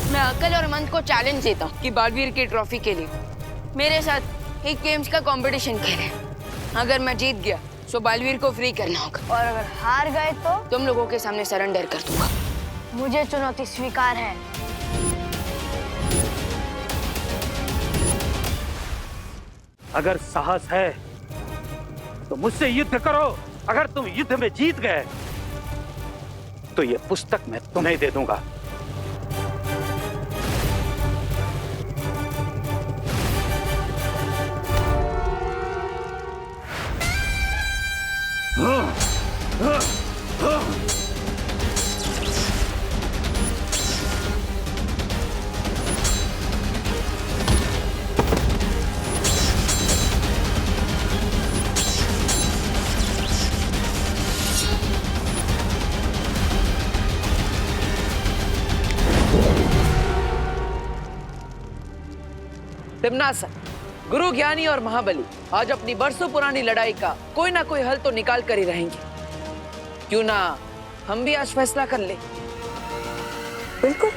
मैं अकल और मन को चैलेंज देता हूँ कि बालवीर की ट्रॉफी के लिए मेरे साथ एक गेम्स का कंपटीशन खेले। अगर मैं जीत गया तो बालवीर को फ्री करना होगा, और अगर हार गए तो तुम लोगों के सामने सरेंडर कर दूंगा। मुझे चुनौती स्वीकार है। अगर साहस है तो मुझसे युद्ध करो। अगर तुम युद्ध में जीत गए तो ये पुस्तक मैं तुम्हें दे दूंगा। तिम्नासा, गुरु ज्ञानी और महाबली आज अपनी बरसों पुरानी लड़ाई का कोई ना कोई हल तो निकाल कर ही रहेंगे। क्यों ना हम भी आज फैसला कर ले। बिल्कुल।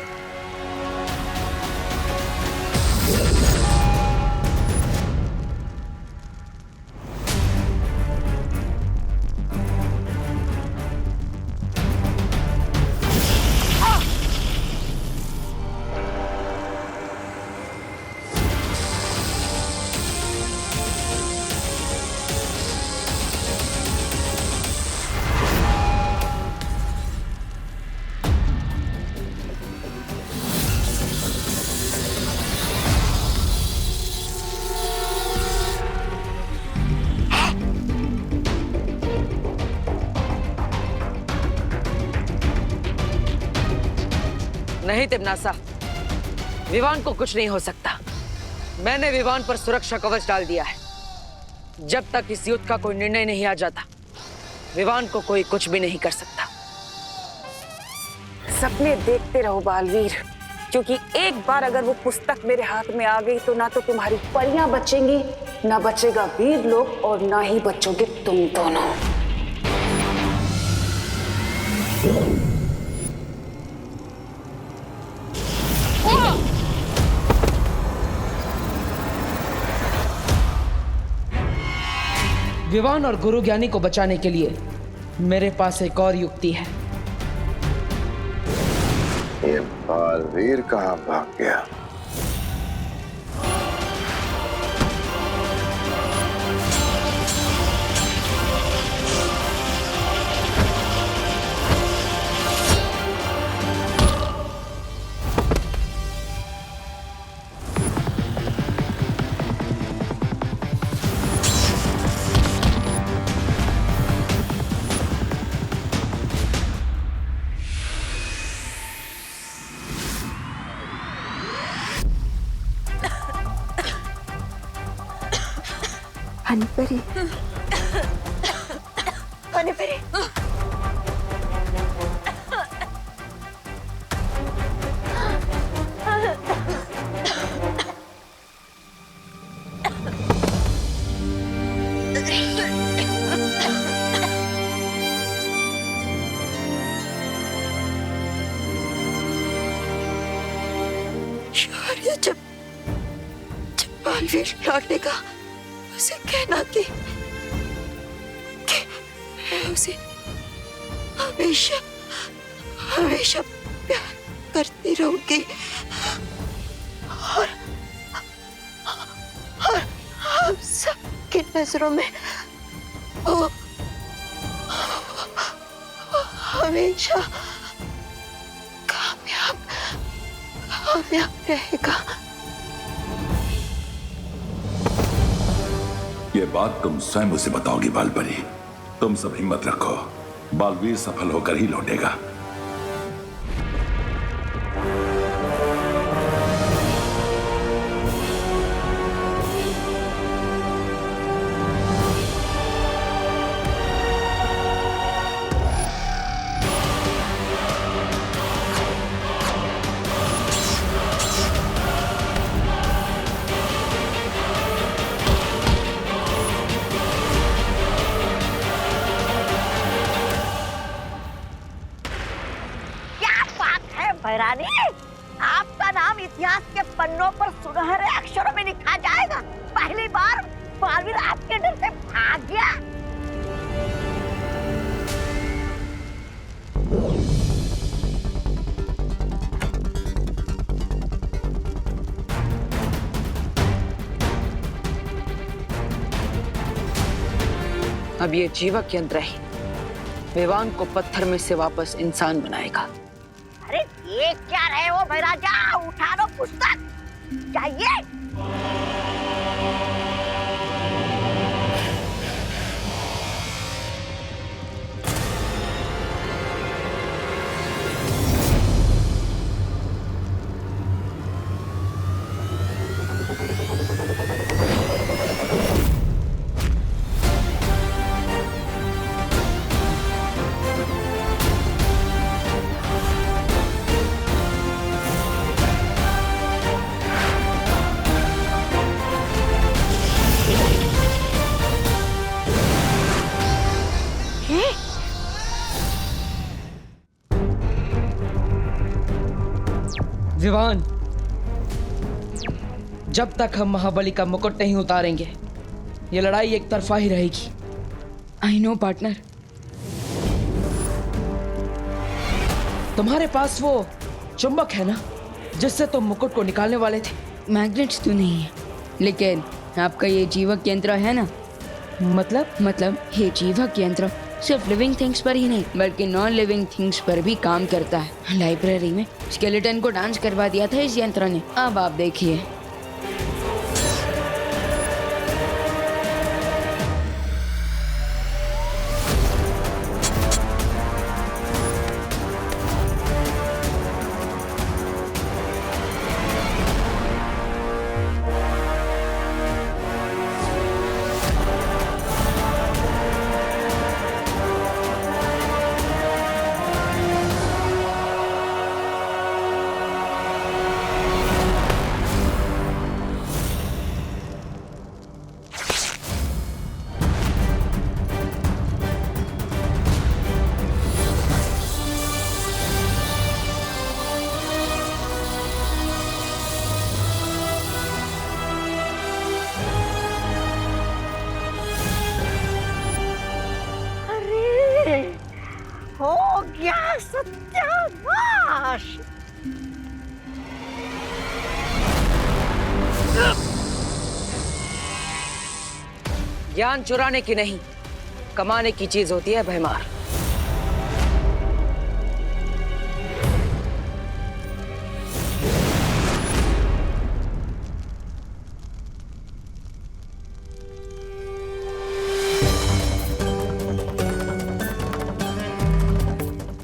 नहीं तिम्नासा, विवान को कुछ नहीं हो सकता। मैंने विवान पर सुरक्षा कवच डाल दिया है। जब तक इस युद्ध का कोई निर्णय नहीं आ जाता, विवान को कोई कुछ भी नहीं कर सकता। सपने देखते रहो बालवीर, क्योंकि एक बार अगर वो पुस्तक मेरे हाथ में आ गई तो ना तो तुम्हारी परियां बचेंगी, ना बचेगा वीर लोग, और ना ही बचोगे तुम दोनों। विवान और गुरु ज्ञानी को बचाने के लिए मेरे पास एक और युक्ति है। ये बालवीर कहाँ भाग गया? हनीपरी, हनीपरी। शौर्य, जब बालवीर लौटेगा उसे कहना कि मैं उसे हमेशा हमेशा प्यार करती रहूंगी, और हम सबकी नजरों में वो हमेशा कामयाब रहेगा। ये बात तुम स्वयं उसे बताओगी बालपरी। तुम सब हिम्मत रखो, बालवीर सफल होकर ही लौटेगा। भैरानी, आपका नाम इतिहास के पन्नों पर सुनहरे अक्षरों में लिखा जाएगा। पहली बार बालवीर आपके डर से भाग गया। अब ये जीवक यंत्र ही विवान को पत्थर में से वापस इंसान बनाएगा। अरे ये क्या रहे हो भैराजा, उठा लो पुस्तक, चाहिए। विवान, जब तक हम महाबली का मुकुट नहीं उतारेंगे ये लड़ाई एक तरफा ही रहेगी। I know partner. तुम्हारे पास वो चुंबक है ना जिससे तुम मुकुट को निकालने वाले थे? मैग्नेट्स तो नहीं है, लेकिन आपका ये जीवक यंत्र है ना। मतलब ये जीवक यंत्र सिर्फ लिविंग थिंग्स पर ही नहीं बल्कि नॉन लिविंग थिंग्स पर भी काम करता है। लाइब्रेरी में स्केलेटन को डांस करवा दिया था इस यंत्र ने। अब आप देखिए। हो गया सत्यानाश। ज्ञान चुराने की नहीं, कमाने की चीज होती है भयमार।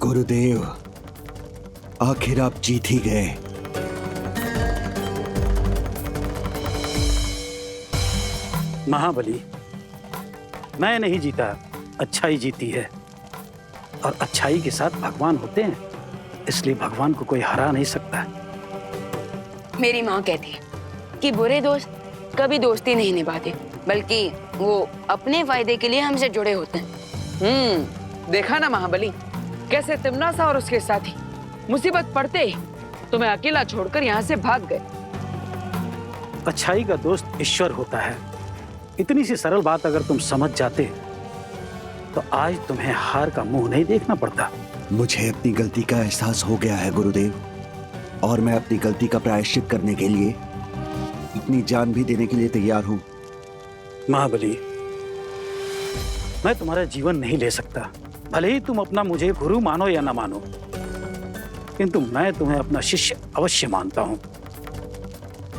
गुरुदेव, आखिर आप जीत ही गए। महाबली, मैं नहीं जीता, अच्छाई जीती है। और अच्छाई के साथ भगवान होते हैं, इसलिए भगवान को कोई हरा नहीं सकता। मेरी माँ कहती है कि बुरे दोस्त कभी दोस्ती नहीं निभाते बल्कि वो अपने फायदे के लिए हमसे जुड़े होते हैं। देखा ना महाबली, कैसे तिमनासा और उसके साथी मुसीबत पड़ते ही तुम्हें अकेला छोड़कर यहाँ से भाग गए। अच्छाई का दोस्त ईश्वर होता है। इतनी सी सरल बात अगर तुम समझ जाते तो आज तुम्हें हार का मुंह नहीं देखना पड़ता। मुझे अपनी गलती का एहसास हो गया है गुरुदेव, और मैं अपनी गलती का प्रायश्चित करने के लिए अपनी जान भी देने के लिए तैयार हूं। महाबली, मैं तुम्हारा जीवन नहीं ले सकता, भले ही तुम अपना मुझे गुरु मानो या ना मानो, किंतु मैं तुम्हें अपना शिष्य अवश्य मानता हूं।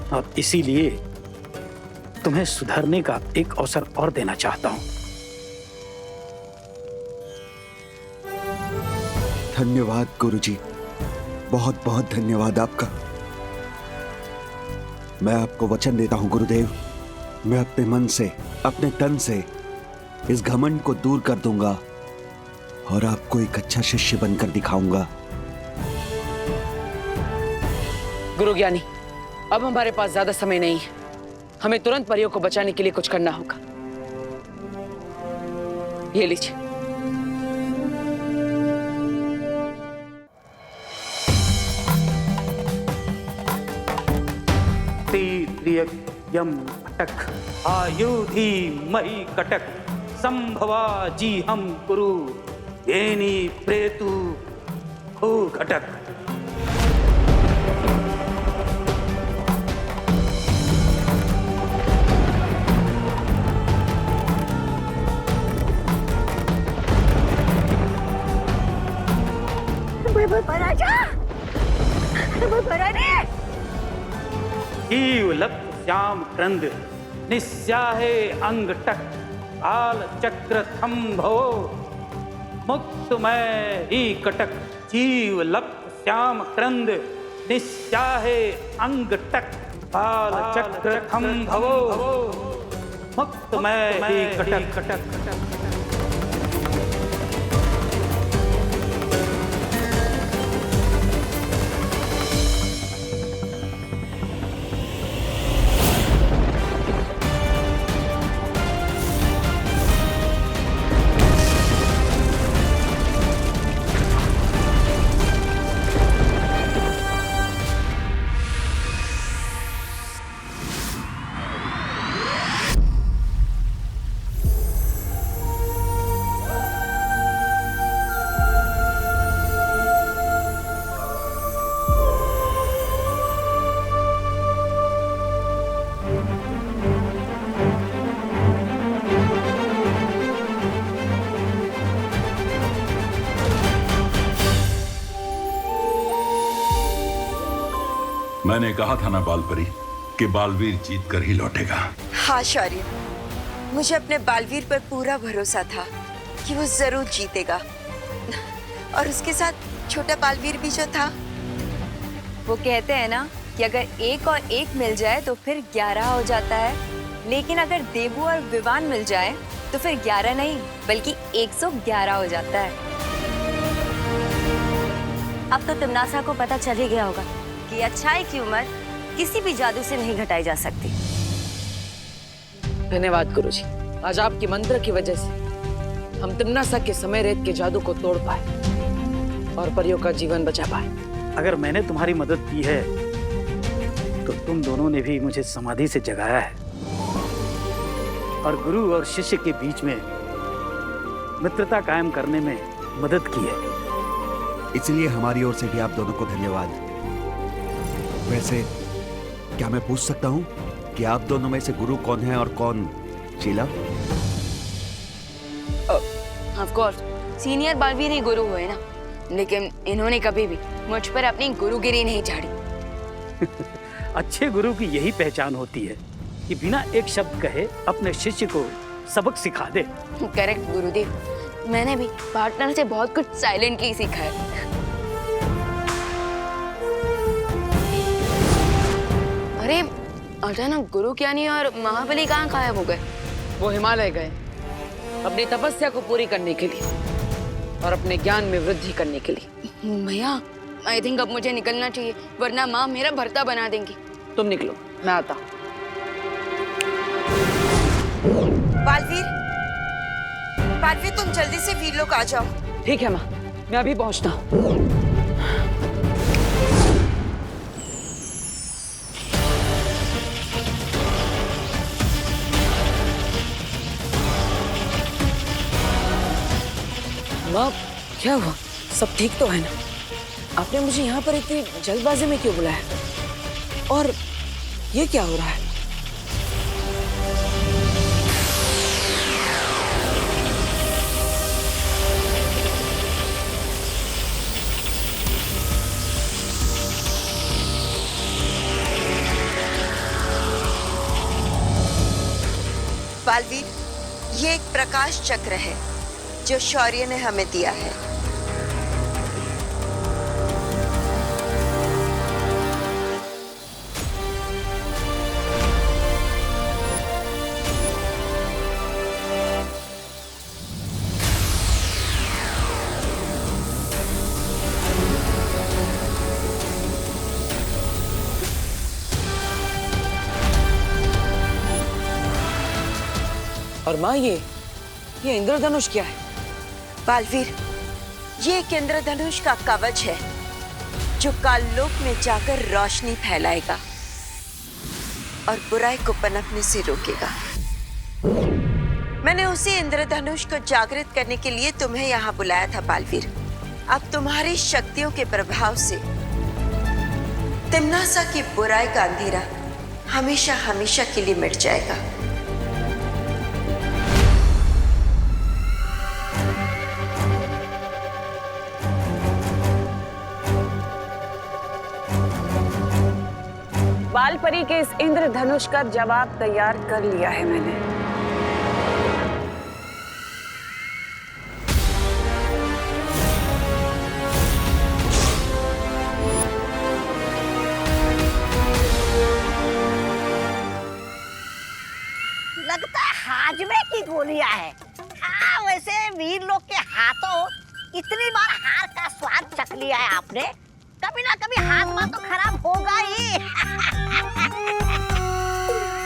और इसीलिए तुम्हें सुधरने का एक अवसर और देना चाहता हूं। धन्यवाद गुरुजी, बहुत बहुत धन्यवाद आपका। मैं आपको वचन देता हूं गुरुदेव, मैं अपने मन से, अपने तन से इस घमंड को दूर कर दूंगा और आपको एक अच्छा शिष्य बनकर दिखाऊंगा। गुरु ज्ञानी, अब हमारे पास ज्यादा समय नहीं है, हमें तुरंत परियों को बचाने के लिए कुछ करना होगा। ये लीजिए। त्रियज्ञम कटक आयुधि मही कटक संभवा जी हम कुरु येनी प्रेतु भू घटक। लप श्याम क्रंद निस्याहे अंग टक आल चक्र थम्भो मुक्तमय ही कटक। जीव लप श्याम क्रंद निस्याहे अंग टक आल चक्र थम्भो मुक्तमय ही कटक कटक कटक। मैंने कहा था ना बालपरी कि बालवीर जीत कर ही लौटेगा। हाँ शौर्य, मुझे अपने बालवीर पर पूरा भरोसा था कि वो जरूर जीतेगा। और उसके साथ छोटा बालवीर भी जो था। वो कहते हैं ना कि अगर 1 और 1 मिल जाए तो फिर 11 हो जाता है, लेकिन अगर देवू और विवान मिल जाए तो फिर 11 नहीं बल्कि 111 हो जाता है। अब तो तिमनासा को पता चल ही गया होगा कि अच्छाई की उम्र किसी भी जादू से नहीं घटाई जा सकती। धन्यवाद गुरुजी, आज आपकी मंत्र की वजह से हम तिमनासा के समय रेत के जादू को तोड़ पाए और परियों का जीवन बचा पाए। अगर मैंने तुम्हारी मदद की है तो तुम दोनों ने भी मुझे समाधि से जगाया है और गुरु और शिष्य के बीच में मित्रता कायम करने में मदद की है। इसलिए हमारी ओर से भी आप दोनों को धन्यवाद। वैसे क्या मैं पूछ सकता हूँ कि आप दोनों में से गुरु कौन है और कौन Sheela? Of course senior Baalveer ही गुरु हुए ना, लेकिन इन्होंने कभी भी मुझ पर अपनी गुरुगिरी नहीं झाड़ी। अच्छे गुरु की यही पहचान होती है कि बिना एक शब्द कहे अपने शिष्य को सबक सिखा दे। करेक्ट गुरुदेव, मैंने भी पार्टनर से बहुत कुछ साइलेंटली सीखा है। अरे अचानक गुरु ज्ञानी और महाबली कहाँ गायब हो गए? वो हिमालय गए अपनी तपस्या को पूरी करने के लिए और अपने ज्ञान में वृद्धि करने के लिए। भैया आई थिंक अब मुझे निकलना चाहिए, वरना माँ मेरा भरता बना देंगी। तुम निकलो, मैं आता हूँ। बालवीर, बालवीर तुम जल्दी से वीर लोग आ जाओ। ठीक है माँ, मैं अभी पहुँचता हूँ। माँ क्या हुआ? सब ठीक तो है ना? आपने मुझे यहाँ पर इतनी जल्दबाजी में क्यों बुलाया? और ये क्या हो रहा है? बालवीर, ये एक प्रकाश चक्र है जो शौर्य ने हमें दिया है। और माँ ये इंद्रधनुष क्या है? बालवीर, ये एक इंद्रधनुष का कवच है जो काललोक में जाकर रोशनी फैलाएगा। और बुराई को पनपने से रोकेगा। मैंने उसी इंद्रधनुष को जागृत करने के लिए तुम्हें यहाँ बुलाया था बालवीर। अब तुम्हारी शक्तियों के प्रभाव से तिम्नासा की बुराई का अंधेरा हमेशा हमेशा के लिए मिट जाएगा। बालपरी के इस इंद्रधनुष का जवाब तैयार कर लिया है मैंने। लगता है हाजमे की गोलियां है। हाँ, वैसे वीर लोग के हाथों इतनी बार हार का स्वाद चख लिया है आपने, कभी ना कभी हाजमा तो खराब होगा ही।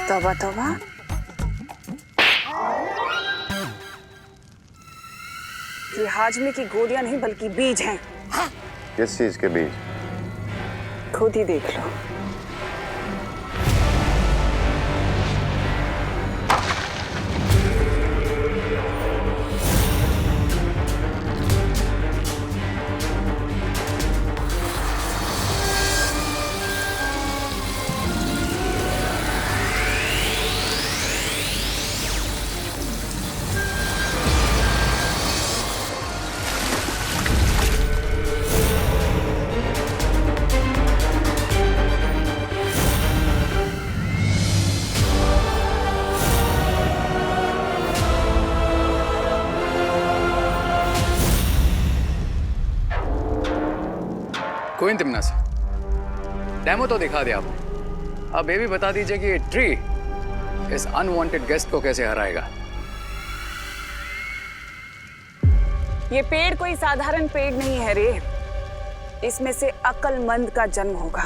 तौबा तौबा। ये हाजमे की गोलियां नहीं बल्कि बीज हैं। किस चीज के बीज? खुद ही देख लो। कोई तिम्नासा, डेमो तो दिखा दिया आपने। अब ये भी बता दीजिए कि ये ट्री इस अनवांटेड गेस्ट को कैसे हराएगा। ये पेड़ कोई साधारण पेड़ नहीं है रे। इसमें से अक्लमंद का जन्म होगा।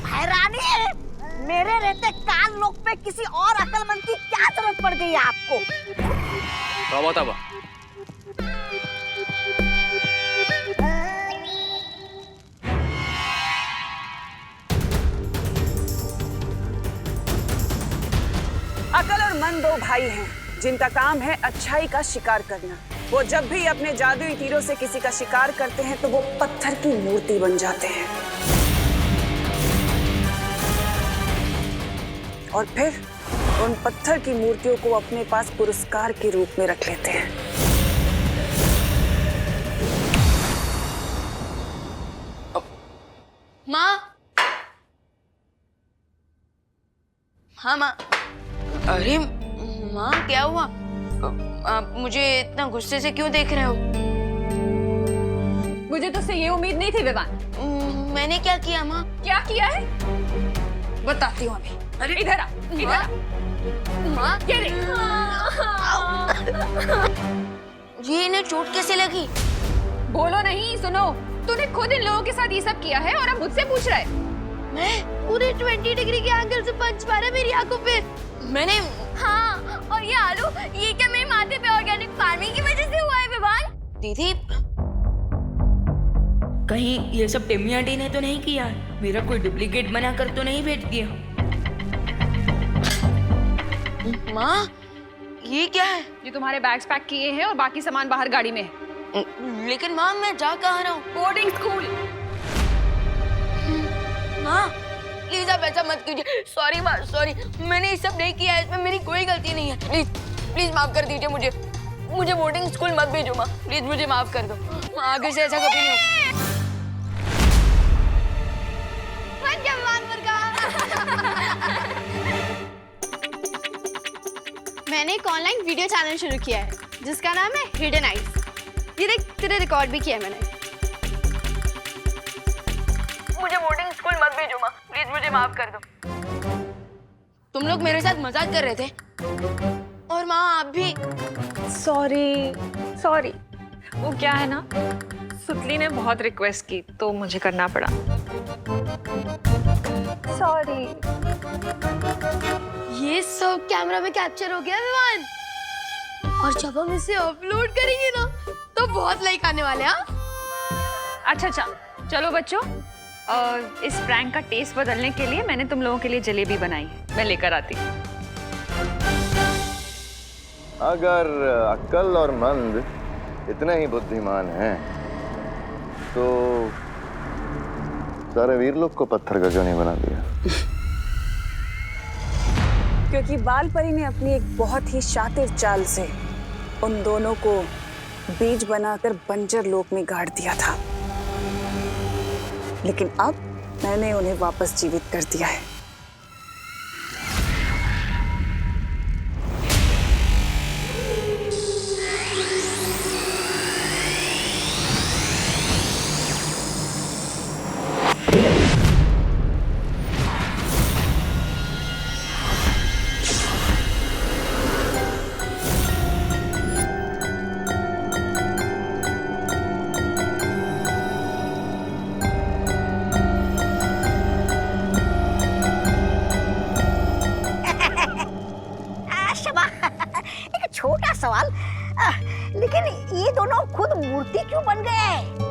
हैरानी है, मेरे रहते काल लोक पे किसी और अक्लमंद की क्या जरूरत पड़ गई है आपको? तौबा तौबा। अकल और मन दो भाई हैं जिनका काम है अच्छाई का शिकार करना। वो जब भी अपने जादुई तीरों से किसी का शिकार करते हैं तो वो पत्थर की मूर्ति बन जाते हैं और फिर उन पत्थर की मूर्तियों को अपने पास पुरस्कार के रूप में रख लेते हैं। माँ, हाँ माँ। अरे माँ, क्या हुआ? आप मुझे इतना गुस्से से क्यों देख रहे हो? मुझे तुझसे ये उम्मीद नहीं थी विवान। मैंने क्या किया माँ? क्या किया है बताती हूँ अभी। अरे इधर आ, इधर आ। माँ, ये रे। ये इन्हें चोट कैसे लगी? बोलो नहीं, सुनो। तूने खुद इन लोगों के साथ ये सब किया है और अब मुझसे पूछ रहा है। मैं पूरे 20 डिग्री के एंगल से पंच मारा मेरी आंखों पे। मैंने हाँ, और ये आलू, ये क्या मेरे माथे पे ऑर्गेनिक फार्मिंग की वजह से हुआ है विवान? दीदी, कहीं ये सब टिम्मी आंटी ने तो नहीं किया? मेरा कोई डुप्लीकेट बनाकर तो नहीं भेज दिया? माँ, ये क्या है? ये तुम्हारे बैग्स पैक किए हैं और बाकी सामान बाहर गाड़ी में है। लेकिन माँ, मैं जा कहाँ रहा हूँ? Boarding school. माँ, प्लीज आप ऐसा मत कीजिए। सॉरी माँ, सॉरी। मैंने ये सब नहीं किया है, इसमें मेरी कोई गलती नहीं है। प्लीज प्लीज माफ कर दीजिए मुझे। मुझे बोर्डिंग स्कूल मत भेजो माँ, प्लीज मुझे माफ कर दो। माँ, आगे से ऐसा कभी नहीं हो। मैंने एक ऑनलाइन वीडियो चैनल शुरू किया है जिसका नाम है हिडन आइज। ये देख, तेरे रिकॉर्ड भी किया है मैंने। मुझे बोर्डिंग स्कूल मत भेजो माँ, प्लीज मुझे माफ कर दो। तुम लोग मेरे साथ मजाक कर रहे थे और माँ आप भी। सॉरी सॉरी, वो क्या है ना, सुतली ने बहुत रिक्वेस्ट की तो मुझे करना पड़ा। सॉरी। ये सब कैमरा में कैप्चर हो गया विवान, और जब हम इसे अपलोड करेंगे ना तो बहुत लाइक आने वाले हैं। अच्छा, चलो बच्चों, इस प्रैंक का टेस्ट बदलने के लिए मैंने तुम लोगों के लिए जलेबी बनाई है, मैं लेकर आती हूँ। अगर अक्ल और मंद इतने ही बुद्धिमान हैं तो सारे वीर लोग को पत्थर का क्यों नहीं बना दिया? क्योंकि बाल परी ने अपनी एक बहुत ही शातिर चाल से उन दोनों को बीज बनाकर बंजर लोक में गाड़ दिया था, लेकिन अब मैंने उन्हें वापस जीवित कर दिया है। छोटा सवाल, लेकिन ये दोनों खुद मूर्ति क्यों बन गए?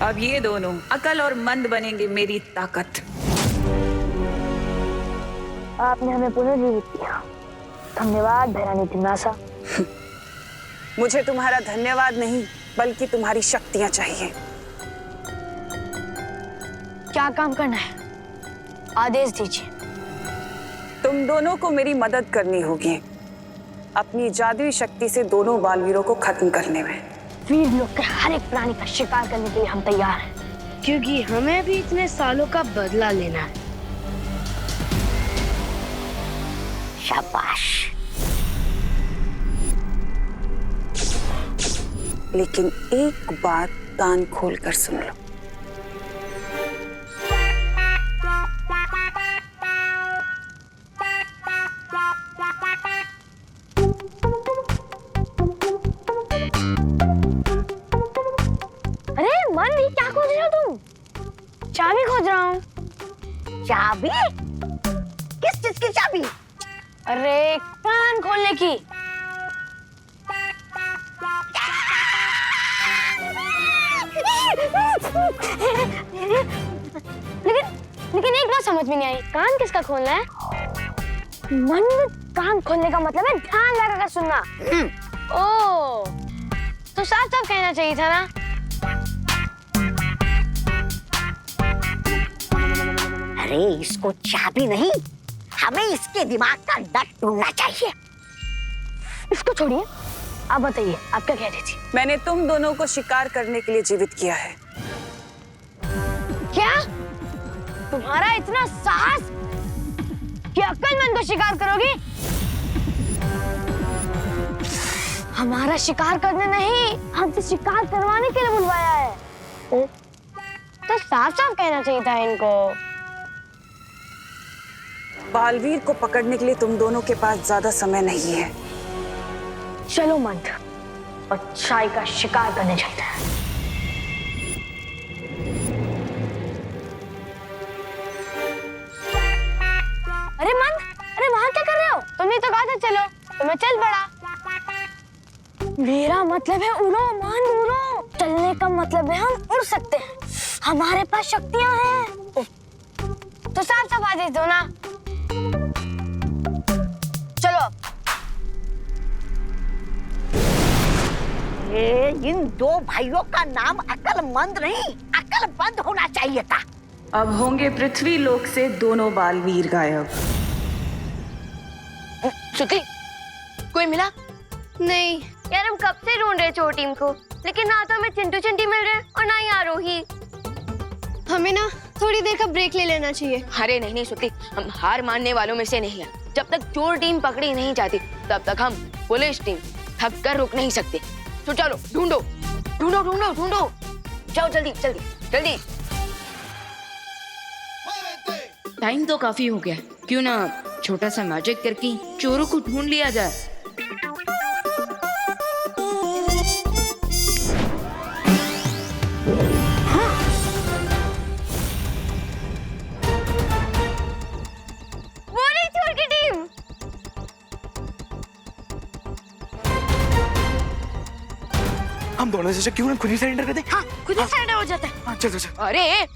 अब ये दोनों अकल और मंद बनेंगे मेरी ताकत। आपने हमें पुनर्जीवित किया, धन्यवाद भैरानी तिम्नासा। मुझे तुम्हारा धन्यवाद नहीं बल्कि तुम्हारी शक्तियां चाहिए। क्या काम करना है, आदेश दीजिए। तुम दोनों को मेरी मदद करनी होगी अपनी जादुई शक्ति से दोनों बालवीरों को खत्म करने में। वीर लोग के हर एक प्राणी का शिकार करने के लिए हम तैयार हैं, क्योंकि हमें भी इतने सालों का बदला लेना है। शाबाश। लेकिन एक बात कान खोलकर सुन लो। अरे मन, ये क्या खोज रहे हो तुम? चाबी खोज रहा हूँ। चाबी? किस चीज की चाबी? अरे कान खोलने की। लेकिन एक बात समझ में नहीं आई, कान किसका खोलना है? मन, कान खोलने का मतलब है ध्यान लगाकर सुनना। ओ, तो साफ साफ कहना चाहिए था ना। अरे इसको चाबी नहीं, हमें इसके दिमाग का नट ढूंढना चाहिए। इसको छोड़िए, आप बताइए, आप क्या कह रही थी? मैंने तुम दोनों को शिकार करने के लिए जीवित किया है। क्या? तुम्हारा इतना साहस कि अक्लमंद को शिकार करोगी? हमारा शिकार करने नहीं, हमसे शिकार करवाने के लिए बुलवाया है। तो साफ साफ कहना चाहिए था इनको। बालवीर को पकड़ने के लिए तुम दोनों के पास ज्यादा समय नहीं है। चलो मंथ, अच्छाई का शिकार करने चलते हैं। अरे मंथ, अरे वहां क्या कर रहे हो? तुमने तो कहा था चलो, तो मैं चल पड़ा। मेरा मतलब है उड़ो मंथ, उड़ो। चलने का मतलब है हम उड़ सकते हैं, हमारे पास शक्तियां हैं। तो साफ साफ आदेश दो ना। चलो। इन दो भाइयों का नाम अक्लमंद नहीं, अक्लबंद होना चाहिए था। अब होंगे पृथ्वी लोक से दोनों बालवीर गायब। श्रुति, कोई मिला? नहीं यार, हम कब से ढूंढ रहे चोर टीम को, लेकिन ना तो हमें चिंटू चिंटी मिल रहे और ना ही आरोही। हमें ना थोड़ी देर का ब्रेक ले लेना चाहिए। अरे नहीं नहीं श्रुति, हम हार मानने वालों में से नहीं है। जब तक चोर टीम पकड़ी नहीं जाती तब तक हम पुलिस टीम थक कर रुक नहीं सकते। तो चलो ढूंढो ढूंढो ढूंढो ढूंढो, जाओ जल्दी जल्दी जल्दी। टाइम तो काफी हो गया, क्यों ना छोटा सा मैजिक करके चोरों को ढूंढ लिया जाए। वो रही चोर की टीम। हम दोनों से क्यों ना खुद ही सरेंडर कर दे? हाँ, खुद ही सरेंडर हो जाता है। हाँ, चल चल चल। अरे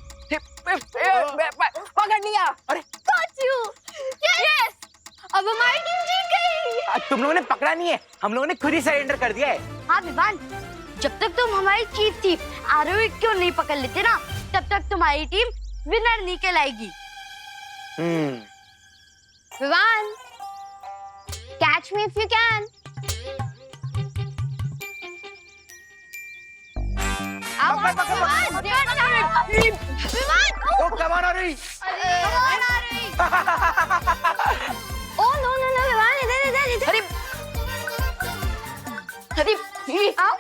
पकड़ लिया। अरे Got you! Yes! अब हमारी टीम जीत गई। तुम लोगों ने पकड़ा नहीं है, हम लोगों ने खुद ही सरेंडर कर दिया है। हाँ विवान, जब तक तुम हमारी चीफ थी आरोही क्यों नहीं पकड़ लेते ना, तब तक तुम्हारी टीम विनर नहीं कहलाएगी। Vivaan, catch me if you can. आओ विवान, विवान, ओ come on Aarohi. come on Aarohi. Oh no no no Vivaan, इधर इधर इधर। अरे आओ।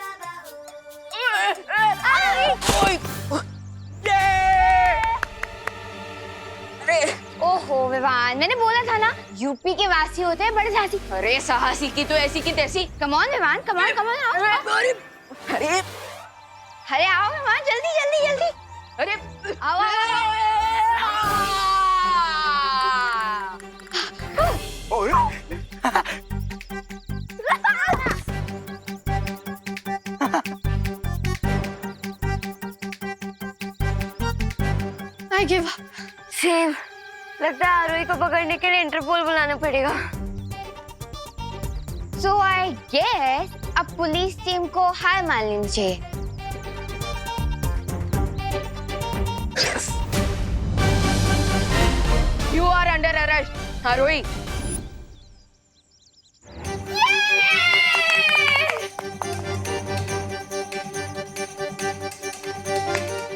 ओहो विवान, मैंने बोला था ना यूपी के वासी होते हैं बड़े साहसी। अरे साहसी की तो ऐसी की तैसी। Come on Vivaan, come on आओ। अरे अरे आओ विवान, जल्दी जल्दी जल्दी। अरे आओ I give up. सेम, लगता है आरोही को पकड़ने के लिए इंटरपोल बुलाना पड़ेगा। So I guess अब पुलिस टीम को हार मान लेनी चाहिए। You are under arrest, Aarohi.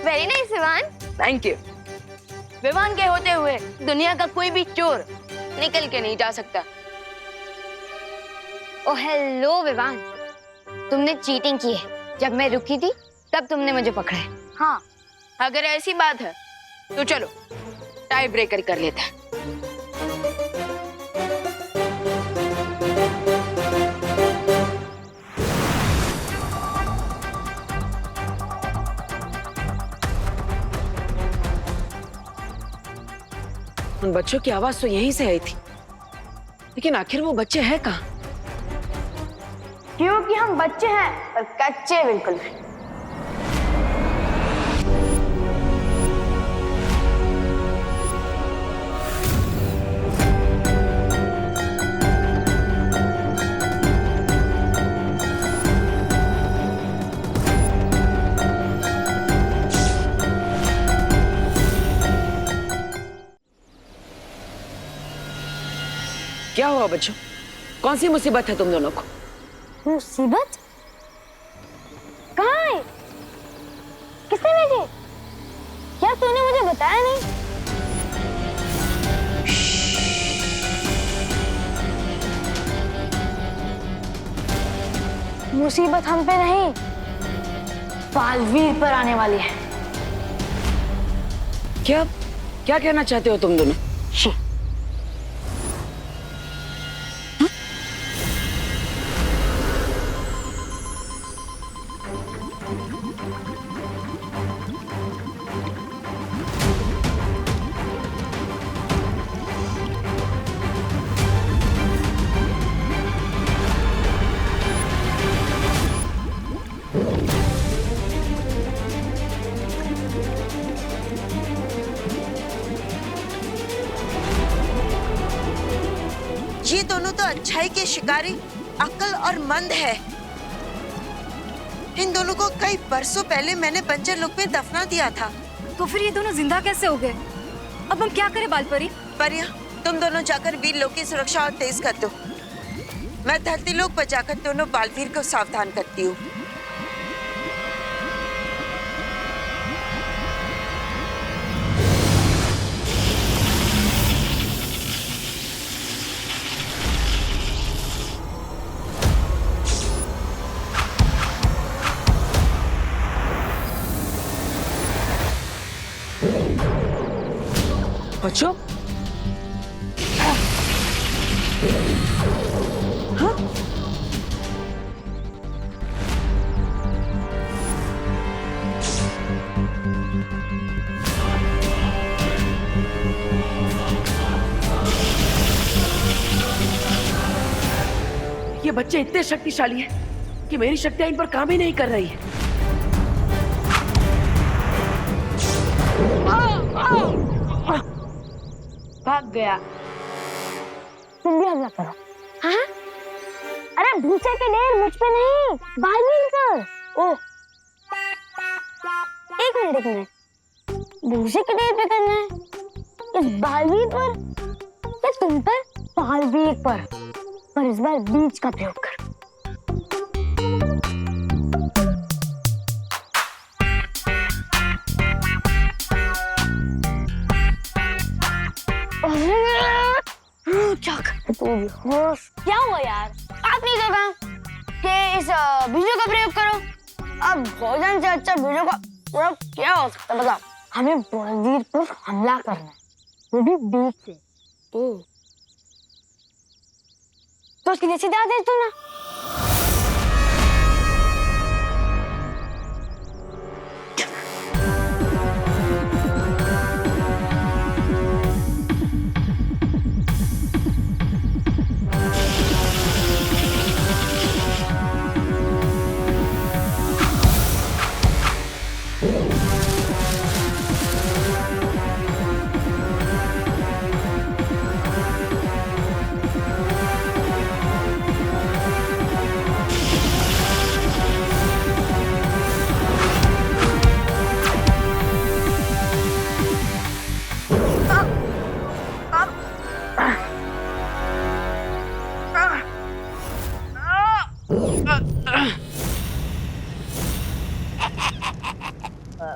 Very nice Vivaan. Thank you। Vivaan के होते हुए दुनिया का कोई भी चोर निकल के नहीं जा सकता। ओ हेलो विवान, तुमने चीटिंग की है। जब मैं रुकी थी तब तुमने मुझे पकड़ा है। हाँ, अगर ऐसी बात है तो चलो टाई ब्रेकर कर लेते हैं। उन बच्चों की आवाज तो यहीं से आई थी, लेकिन आखिर वो बच्चे हैं कहाँ? क्योंकि हम बच्चे हैं और कच्चे बिल्कुल नहीं। क्या हुआ बच्चों? कौन सी मुसीबत है तुम दोनों को? मुसीबत? कहाँ है? किसने भेजे? क्या तूने मुझे बताया नहीं? मुसीबत हम पे नहीं, बालवीर पर आने वाली है। क्या क्या कहना चाहते हो तुम दोनों? ये दोनों तो अच्छाई के शिकारी अक्ल और मंद है। इन दोनों को कई बरसों पहले मैंने बंजर लोक में दफना दिया था। तो फिर ये दोनों जिंदा कैसे हो गए? अब हम क्या करें बालपरी? परिया, तुम दोनों जाकर वीर लोक की सुरक्षा और तेज कर दो। मैं धरती लोक पर जाकर दोनों बालवीर को सावधान करती हूँ। बच्चों, ये बच्चे इतने शक्तिशाली हैं कि मेरी शक्तियां इन पर काम ही नहीं कर रही है। भाग गया। तुम भी हमला करो। हाँ? अरे भूसे के ढेर मुझ पे नहीं, बालवीर पर। ओह, एक मिनट, भूसे के ढेर पे करना है? इस बालवीर पर या तुम पर? बालवीर पर इस बार बीज का प्रयोग कर। क्या हुआ यार? आप नहीं देखा कि इस बीजों का प्रयोग करो? अब भोजन से अच्छा बीजों का प्रयोग क्या हो सकता है बताओ? हमें बालवीर पर हमला करना है, वो भी बीज से। तो उसकी जैसी दाद दे दो ना।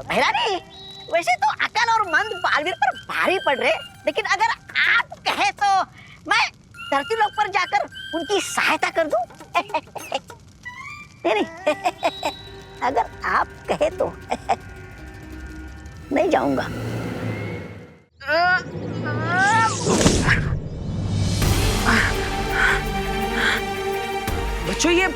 भैरानी, वैसे तो अकल और मंद बालवीर पर भारी पड़ रहे, लेकिन अगर आप कहे तो मैं धरती लोक पर जाकर उनकी सहायता कर दूं। नहीं, अगर आप कहे तो नहीं जाऊंगा। बच्चों ये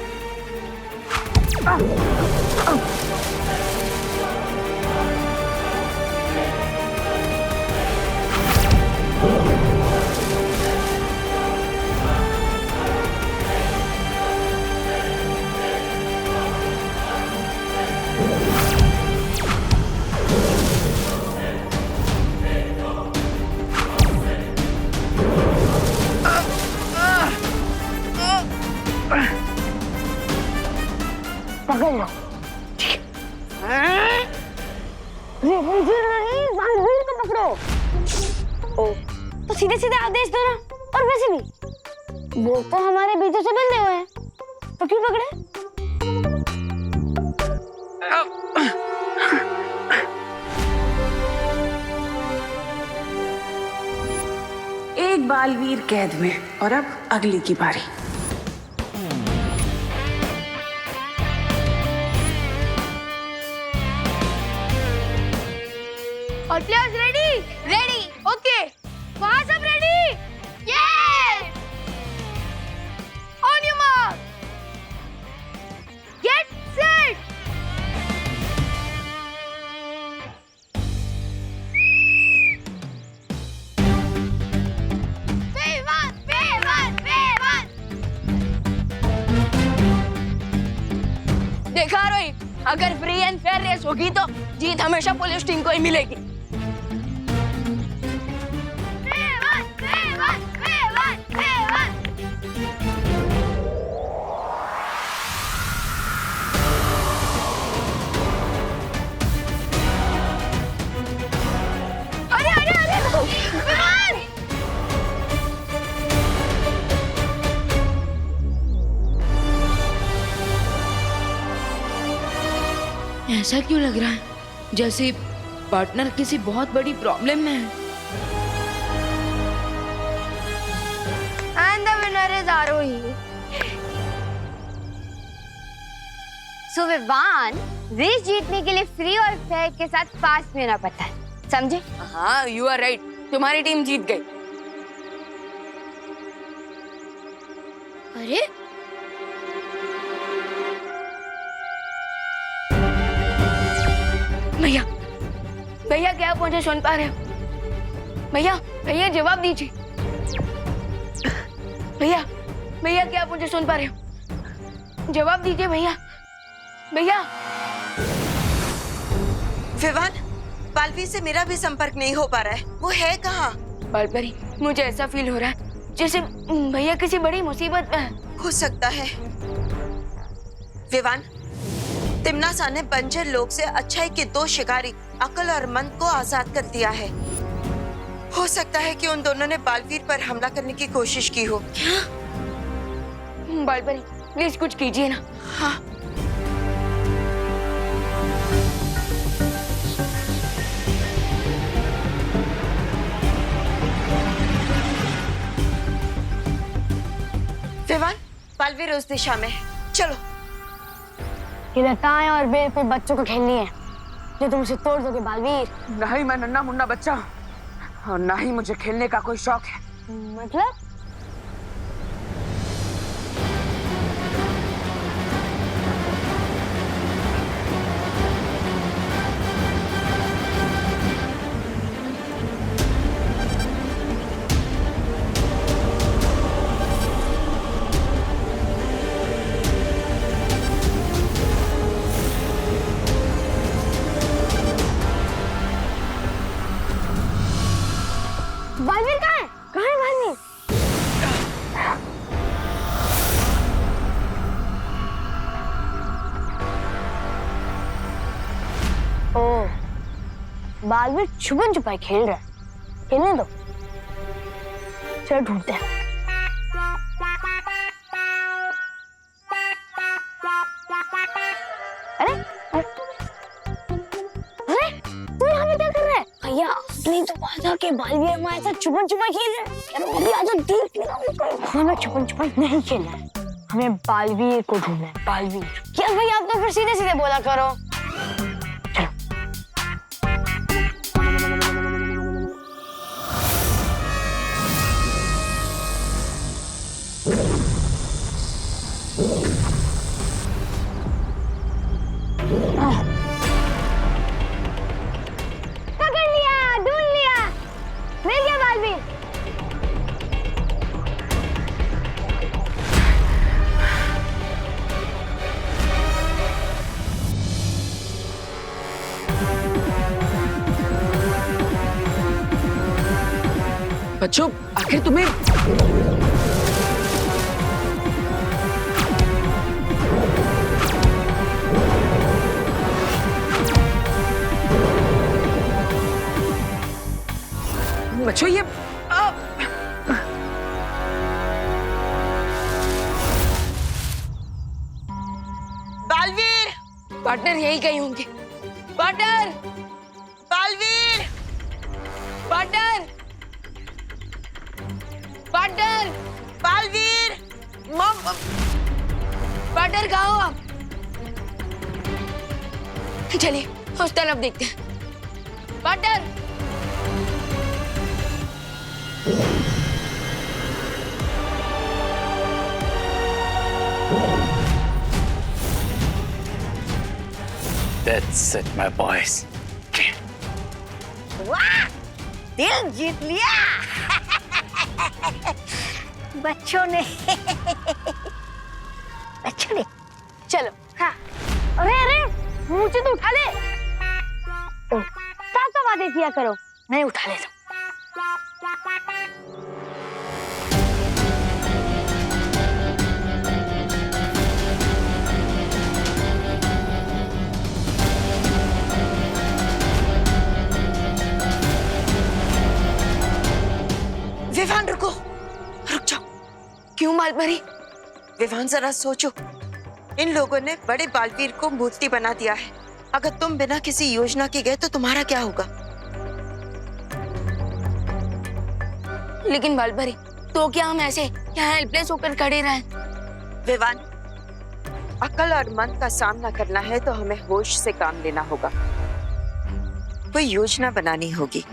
पकड़ लो। बालवीर को पकड़ो। ओ, तो सीधे सीधे आदेश दो ना। और वैसे भी वो तो हमारे बीजों से बंधे हुए हैं, तो क्यों पकड़े? एक बालवीर कैद में, और अब अगली की बारी। और प्लेयर्स रेडी? Ready, okay. वहां सब ready? Yes! On your mark, get set. देखा रोहित, अगर फ्री एंड फेयर रेस होगी तो जीत हमेशा पुलिस टीम को ही मिलेगी। ऐसा क्यों लग रहा है जैसे पार्टनर किसी बहुत बड़ी प्रॉब्लम में है? And the winner is Arohi. So Vivaan, race जीतने के लिए फ्री और फेयर के साथ फास्ट में होना पड़ता है, समझे? हाँ, यू आर राइट, तुम्हारी टीम जीत गई। अरे भैया, भैया क्या आप मुझे सुन पा रहे हो? भैया, भैया जवाब दीजिए। भैया, भैया क्या आप मुझे सुन पा रहे हो? जवाब दीजिए भैया, भैया। विवान, बालवीर से मेरा भी संपर्क नहीं हो पा रहा है। वो है कहाँ? बालपरी, मुझे ऐसा फील हो रहा है जैसे भैया किसी बड़ी मुसीबत में है। हो सकता है। विवान, तिम्नासा ने बंजर लोग से अच्छाई के 2 शिकारी अकल और मन को आजाद कर दिया है। हो सकता है कि उन दोनों ने बालवीर पर हमला करने की कोशिश की हो। क्या? बालपरी, प्लीज कुछ कीजिए ना। हाँ। विवान, बालवीर उस दिशा में है। चलो। ये लताएं और बेल कोई बच्चों को खेलनी है जो तुम उसे तोड़ दोगे बालवीर। नहीं, मैं नन्हा मुन्ना बच्चा और ना ही मुझे खेलने का कोई शौक है। मतलब? बालवीर कहाँ है? कहाँ है बालवीर? ओह, बालवीर छुपन छुपाई खेल रहा है। खेलने दो, चलो ढूंढते हैं। अरे अरे तू यहाँ पे क्या कर रहा है? भैया, नहीं तो बात है कि बालवीर हमारे साथ छुपन छुपाई खेल रहा है। यार अभी आजा, देख लेना। हमें छुपन छुपाई नहीं खेलना है, हमें बालवीर को ढूंढना है। बालवीर क्या भैया, आप तो फिर सीधे सीधे बोला करो। पकड़ लिया, ढूंढ लिया, मिल गया बालवीर। बच्चों, आखिर तुम्हें बच्चों ये बालवीर, पार्टनर यही कहीं होंगे। Partner, Baalveer, partner, partner, Baalveer, partner कहाँ हो आप? चलिए उस तरफ देखते हैं। Partner, That's it, my boys. वाह, दिल जीत लिया। बच्चों ने बच्चों ने चलो। हाँ। अरे अरे, मुझे तो उठा ले। साफ साफ बातें किया करो। मैं उठा लेता हूँ। विवान, रुको, रुक जाओ। क्यों मालपरी? विवान, जरा सोचो, इन लोगों ने बड़े बालवीर को मूर्ति बना दिया है अगर तुम बिना किसी योजना के गए तो तुम्हारा क्या होगा? लेकिन बालपरी, तो क्या हम ऐसे यहाँ हेल्पलेस होकर खड़े रहें? विवान, अकल और मन का सामना करना है तो हमें होश से काम लेना होगा। कोई योजना बनानी होगी।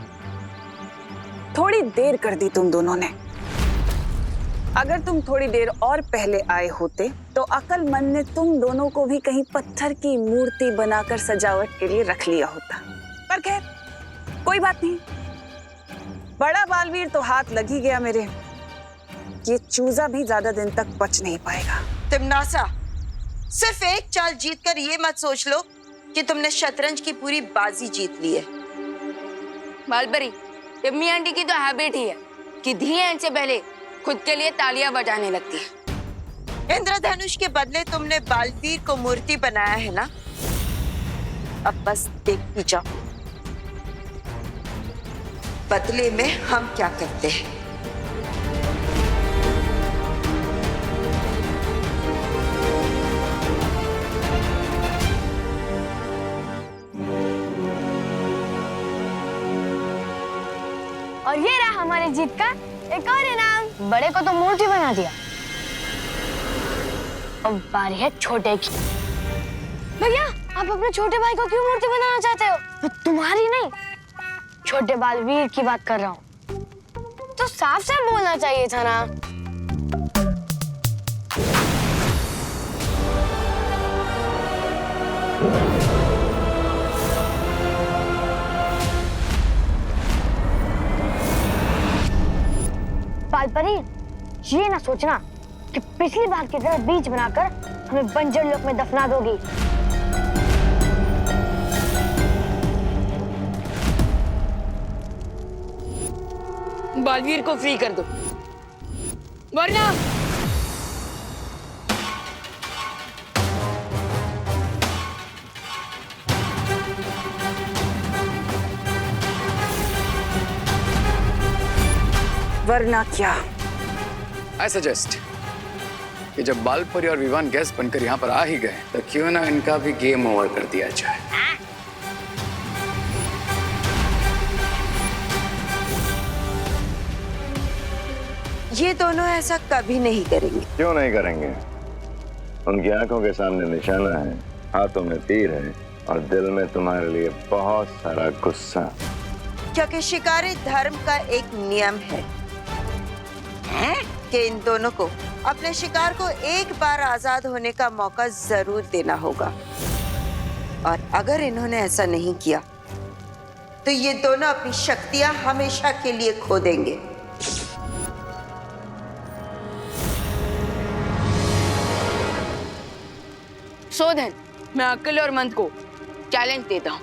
थोड़ी देर कर दी तुम दोनों ने। अगर तुम थोड़ी देर और पहले आए होते तो अकल मन ने तुम दोनों को भी कहीं पत्थर की मूर्ति बनाकर सजावट के लिए रख लिया होता। पर खैर, कोई बात नहीं। बड़ा बालवीर तो हाथ लग ही गया मेरे। ये चूजा भी ज्यादा दिन तक बच नहीं पाएगा। तिमनासा, सिर्फ एक चाल जीतकर ये मत सोच लो कि तुमने शतरंज की पूरी बाजी जीत ली है। बालपरी, टिम्मी आंटी की तो हैबिट ही है कि धी एंड से पहले खुद के लिए तालियां बजाने लगती है। इंद्रधनुष के बदले तुमने बालवीर को मूर्ति बनाया है ना? अब बस देखती जाओ बदले में हम क्या करते हैं। और ये रहा हमारे जीत का एक और इनाम। बड़े को तो मूर्ति बना दिया, अब बारी है छोटे की। भैया, आप अपने छोटे भाई को क्यों मूर्ति बनाना चाहते हो? तो तुम्हारी नहीं, छोटे बालवीर की बात कर रहा हूँ। तो साफ साफ बोलना चाहिए था ना। बालपरी, ये ना सोचना कि पिछली बार की तरह बीच बनाकर हमें बंजर लोक में दफना दोगी। बालवीर को फ्री कर दो, वरना वरना क्या? आई सजेस्ट कि जब बालपरी और विवान गेस्ट बनकर यहाँ पर आ ही गए तो क्यों ना इनका भी गेम ओवर कर दिया जाए। ये दोनों ऐसा कभी नहीं करेंगे। क्यों नहीं करेंगे? उनकी आंखों के सामने निशाना है, हाथों में तीर है और दिल में तुम्हारे लिए बहुत सारा गुस्सा। क्योंकि शिकारी धर्म का एक नियम है कि इन दोनों को अपने शिकार को एक बार आजाद होने का मौका जरूर देना होगा। और अगर इन्होंने ऐसा नहीं किया तो ये दोनों अपनी शक्तियां हमेशा के लिए खो देंगे। शोधन, मैं अकल और मंद को चैलेंज देता हूँ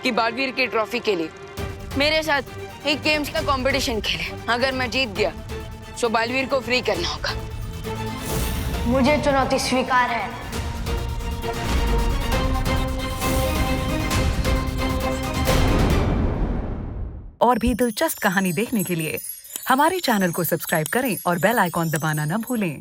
कि बालवीर की ट्रॉफी के लिए मेरे साथ एक गेम्स का कंपटीशन खेले। अगर मैं जीत गया तो बालवीर को फ्री करना होगा। मुझे चुनौती स्वीकार है। और भी दिलचस्प कहानी देखने के लिए हमारे चैनल को सब्सक्राइब करें और बेल आइकॉन दबाना न भूलें।